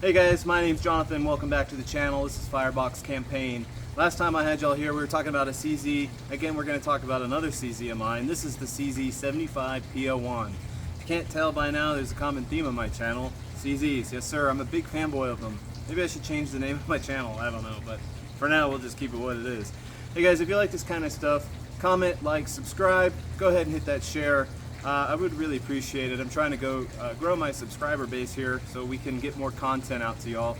Hey guys, my name's Jonathan. Welcome back to the channel. This is Firebox Campaign. Last time I had y'all here, we were talking about a CZ. Again, we're going to talk about another CZ of mine. This is the CZ75 P-01. If you can't tell by now, there's a common theme on my channel. CZs, yes sir, I'm a big fanboy of them. Maybe I should change the name of my channel, I don't know, but for now we'll just keep it what it is. Hey guys, if you like this kind of stuff, comment, like, subscribe, go ahead and hit that share. I would really appreciate it. I'm trying to grow my subscriber base here so we can get more content out to y'all.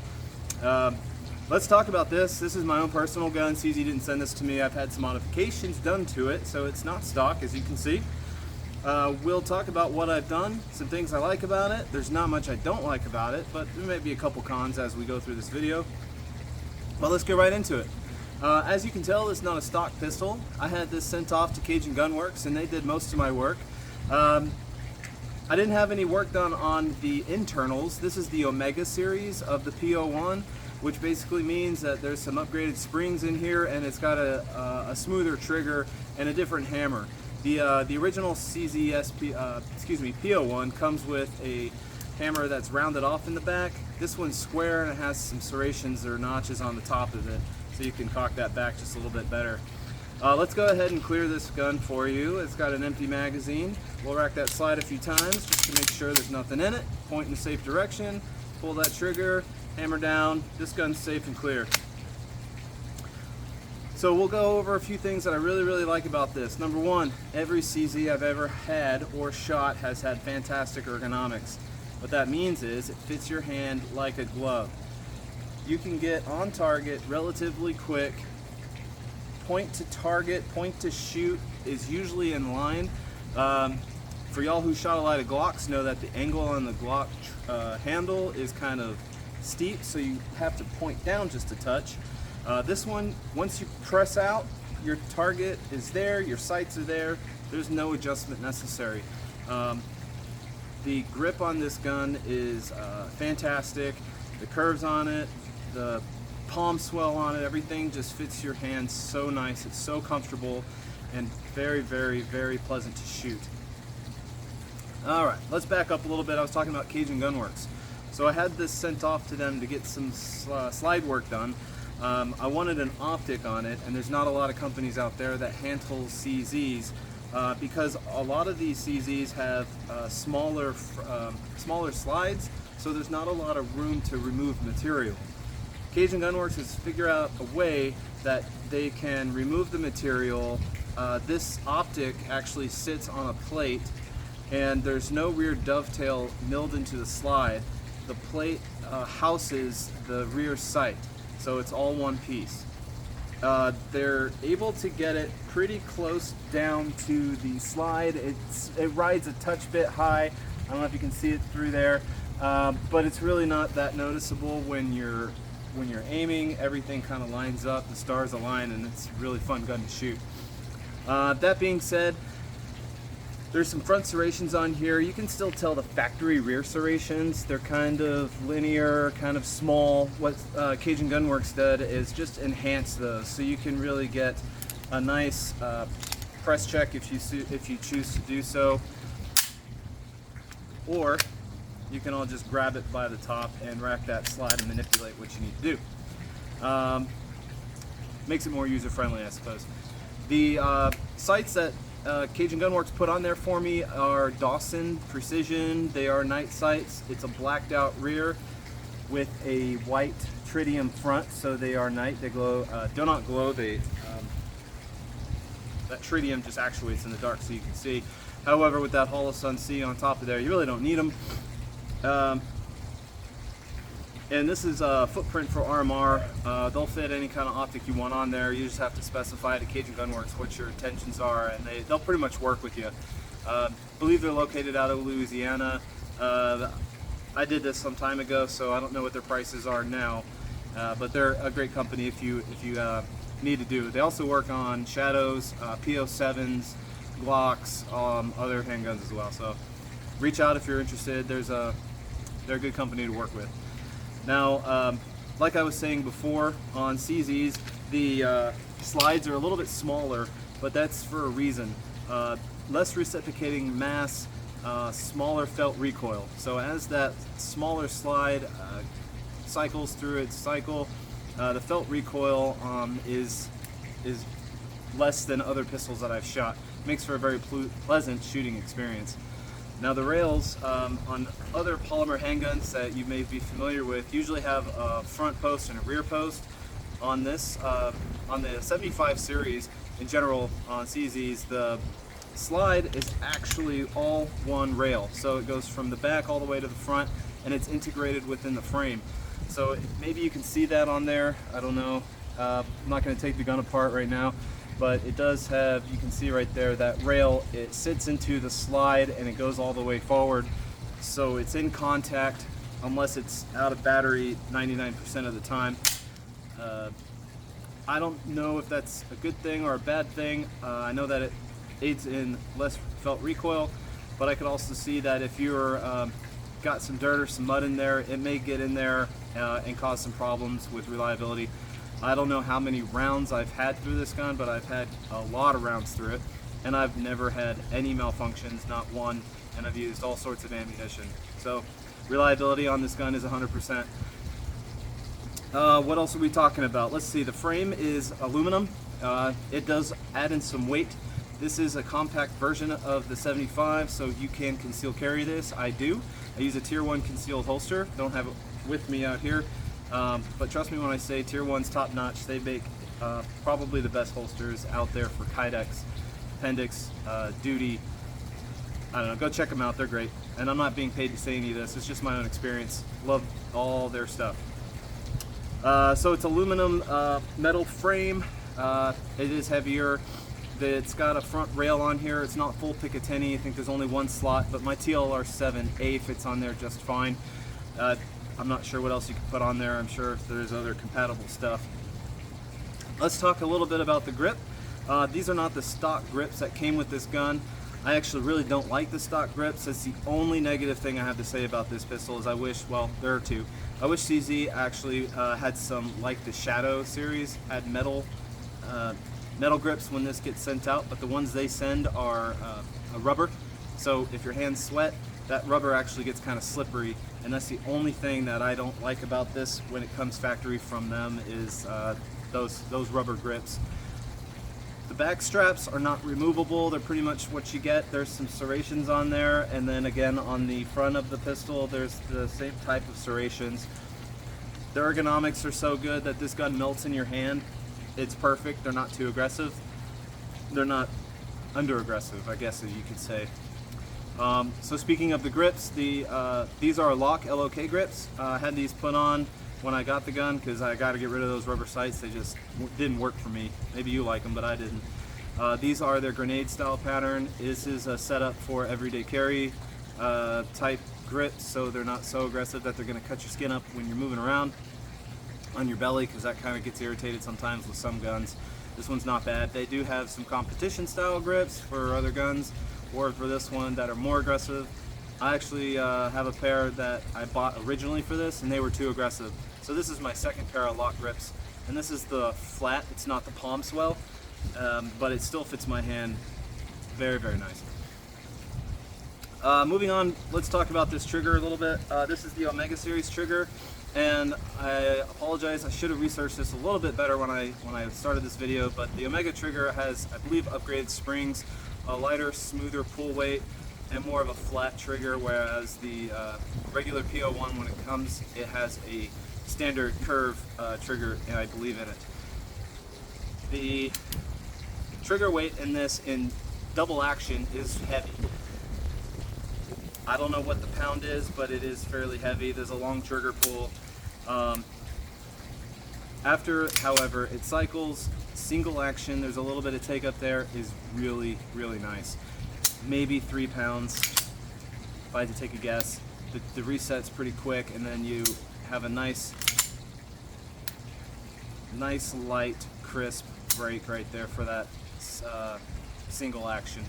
Let's talk about this. This is my own personal gun. CZ didn't send this to me. I've had some modifications done to it, so it's not stock, as you can see. We'll talk about what I've done, some things I like about it. There's not much I don't like about it, but there may be a couple cons as we go through this video. Well, let's get right into it. As you can tell, it's not a stock pistol. I had this sent off to Cajun Gun Works, and they did most of my work. I didn't have any work done on the internals. This is the Omega series of the P-01, which basically means that there's some upgraded springs in here, and it's got a smoother trigger and a different hammer. The original P-01 comes with a hammer that's rounded off in the back. This one's square and it has some serrations or notches on the top of it, so you can cock that back just a little bit better. Let's go ahead and clear this gun for you. It's got an empty magazine. We'll rack that slide a few times just to make sure there's nothing in it. Point in a safe direction, pull that trigger, hammer down. This gun's safe and clear. So we'll go over a few things that I really like about this. Number one, every CZ I've ever had or shot has had fantastic ergonomics. What that means is it fits your hand like a glove. You can get on target relatively quick. Point to target, point to shoot is usually in line. For y'all who shot a lot of Glocks know that the angle on the Glock handle is kind of steep, so you have to point down just a touch. This one, once you press out, your target is there, your sights are there, there's no adjustment necessary. The grip on this gun is fantastic. The curves on it, the palm swell on it, everything just fits your hand so nice. It's so comfortable and very pleasant to shoot. Alright, let's back up a little bit. I was talking about Cajun Gun Works. So I had this sent off to them to get some slide work done. I wanted an optic on it, and there's not a lot of companies out there that handle CZs because a lot of these CZs have smaller slides, so there's not a lot of room to remove material. Cajun Gun Works has figured out a way that they can remove the material. This optic actually sits on a plate, and there's no rear dovetail milled into the slide. The plate houses the rear sight, so it's all one piece. They're able to get it pretty close down to the slide. It rides a touch bit high. I don't know if you can see it through there, but it's really not that noticeable when you're aiming. Everything kind of lines up, the stars align, and it's a really fun gun to shoot. That being said, there's some front serrations on here. You can still tell the factory rear serrations. They're kind of linear, kind of small. What Cajun Gun Works did is just enhance those, so you can really get a nice press check if you choose to do so, or you can all just grab it by the top and rack that slide and manipulate what you need to do. Makes it more user-friendly, I suppose. The sights that Cajun Gun Works put on there for me are Dawson Precision. They are night sights. It's a blacked out rear with a white tritium front, so they are night. They glow, do not glow. That tritium just actuates in the dark so you can see. However, with that Hollow Sun C on top of there, you really don't need them. And this is a footprint for RMR. They'll fit any kind of optic you want on there. You just have to specify to Cajun Gun Works what your intentions are, and they'll pretty much work with you. I believe they're located out of Louisiana. I did this some time ago, so I don't know what their prices are now, but they're a great company if you need to do it. They also work on Shadows, P-07s, Glocks, other handguns as well. So reach out if you're interested. They're a good company to work with. Now, like I was saying before, on CZs, the slides are a little bit smaller, but that's for a reason. Less reciprocating mass, smaller felt recoil. So as that smaller slide cycles through its cycle. The felt recoil is less than other pistols that I've shot. Makes for a very pleasant shooting experience. Now the rails on other polymer handguns that you may be familiar with usually have a front post and a rear post. On this, on the 75 series, in general on CZs, the slide is actually all one rail. So it goes from the back all the way to the front, and it's integrated within the frame. So maybe you can see that on there, I don't know. I'm not going to take the gun apart right now, but it does have, you can see right there, that rail, it sits into the slide and it goes all the way forward. So it's in contact unless it's out of battery 99% of the time. I don't know if that's a good thing or a bad thing. I know that it aids in less felt recoil, but I could also see that if you're got some dirt or some mud in there, it may get in there and cause some problems with reliability. I don't know how many rounds I've had through this gun, but I've had a lot of rounds through it, and I've never had any malfunctions, not one, and I've used all sorts of ammunition. So reliability on this gun is 100%. What else are we talking about? Let's see, the frame is aluminum. It does add in some weight. This is a compact version of the 75, so you can conceal carry this. I do. I use a Tier 1 concealed holster. Don't have it with me out here, but trust me when I say Tier 1's top notch. They make probably the best holsters out there for Kydex, Appendix, Duty. I don't know, go check them out, they're great. And I'm not being paid to say any of this, it's just my own experience. Love all their stuff. So it's aluminum metal frame. It is heavier. It's got a front rail on here. It's not full Picatinny. I think there's only one slot, but my TLR7A fits on there just fine. I'm not sure what else you can put on there. I'm sure there's other compatible stuff. Let's talk a little bit about the grip. These are not the stock grips that came with this gun. I actually really don't like the stock grips. That's the only negative thing I have to say about this pistol is I wish, well, there are two. I wish CZ actually had some, like the Shadow series, had metal grips when this gets sent out, but the ones they send are a rubber. So if your hands sweat, that rubber actually gets kind of slippery, and that's the only thing that I don't like about this when it comes factory from them is those rubber grips. The back straps are not removable. They're pretty much what you get. There's some serrations on there, and then again on the front of the pistol there's the same type of serrations. The ergonomics are so good that this gun melts in your hand. It's perfect. They're not too aggressive. They're not under aggressive, I guess you could say. So speaking of the grips, these are LOK grips. I had these put on when I got the gun because I got to get rid of those rubber sights. They just didn't work for me. Maybe you like them, but I didn't. These are their grenade style pattern. This is a setup for everyday carry type grips, so they're not so aggressive that they're going to cut your skin up when you're moving around on your belly, because that kind of gets irritated sometimes with some guns. This one's not bad. They do have some competition style grips for other guns, or for this one, that are more aggressive. I actually have a pair that I bought originally for this, and they were too aggressive. So this is my second pair of LOK grips, and this is the flat. It's not the palm swell, but it still fits my hand very, very nice. Moving on, let's talk about this trigger a little bit. This is the Omega series trigger, and I apologize, I should have researched this a little bit better when I started this video, but the Omega trigger has, I believe, upgraded springs, a lighter, smoother pull weight, and more of a flat trigger, whereas the regular P-01, when it comes, it has a standard curve trigger, and I believe in it. The trigger weight in this in double action is heavy. I don't know what the pound is, but it is fairly heavy. There's a long trigger pull. After, however, it cycles, single action, there's a little bit of take up there, is really, really nice. Maybe 3 pounds, if I had to take a guess. The reset's pretty quick, and then you have a nice light, crisp break right there for that single action.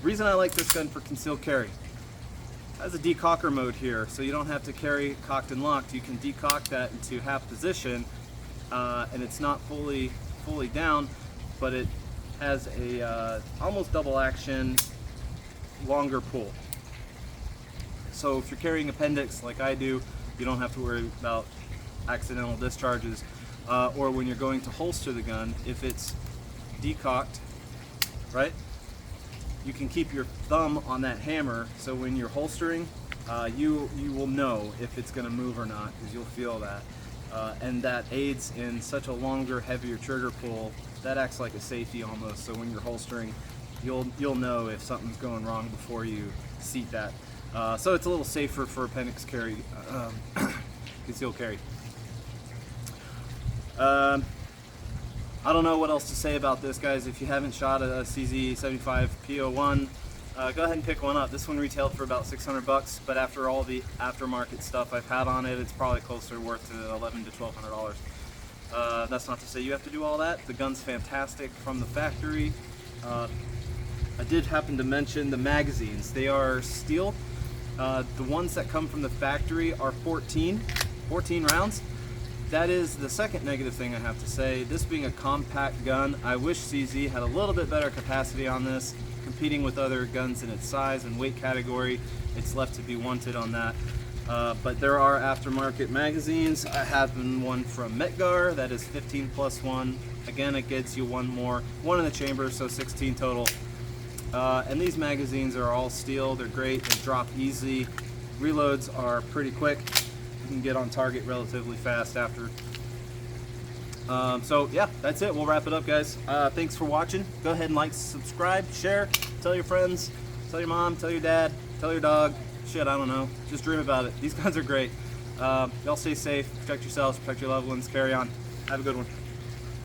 Reason I like this gun for concealed carry. It has a decocker mode here, so you don't have to carry cocked and locked. You can decock that into half position, and it's not fully down, but it has a almost double action, longer pull. So if you're carrying appendix like I do, You don't have to worry about accidental discharges, or when you're going to holster the gun, if it's decocked, right? You can keep your thumb on that hammer, so when you're holstering, you will know if it's going to move or not, because you'll feel that. And that aids in such a longer, heavier trigger pull. That acts like a safety almost, so when you're holstering, you'll know if something's going wrong before you seat that. So it's a little safer for appendix carry, concealed carry. I don't know what else to say about this, guys. If you haven't shot a CZ75 P-01, go ahead and pick one up. This one retailed for about 600 bucks, but after all the aftermarket stuff I've had on it, it's probably closer worth to $1,100 to $1,200. That's not to say you have to do all that. The gun's fantastic from the factory. I did happen to mention the magazines. They are steel. The ones that come from the factory are 14 rounds. That is the second negative thing I have to say. This being a compact gun, I wish CZ had a little bit better capacity on this. Competing with other guns in its size and weight category, it's left to be wanted on that. But there are aftermarket magazines. I have one from Metgar that is 15 plus 1. Again, it gets you one in the chamber, so 16 total. And these magazines are all steel. They're great. They drop easy. Reloads are pretty quick. You can get on target relatively fast after. So yeah, that's it. We'll wrap it up, guys. Thanks for watching. Go ahead and like, subscribe, share, tell your friends, tell your mom, tell your dad, tell your dog. Shit, I don't know. Just dream about it. These guns are great. Y'all stay safe, protect yourselves, protect your loved ones. Carry on. Have a good one.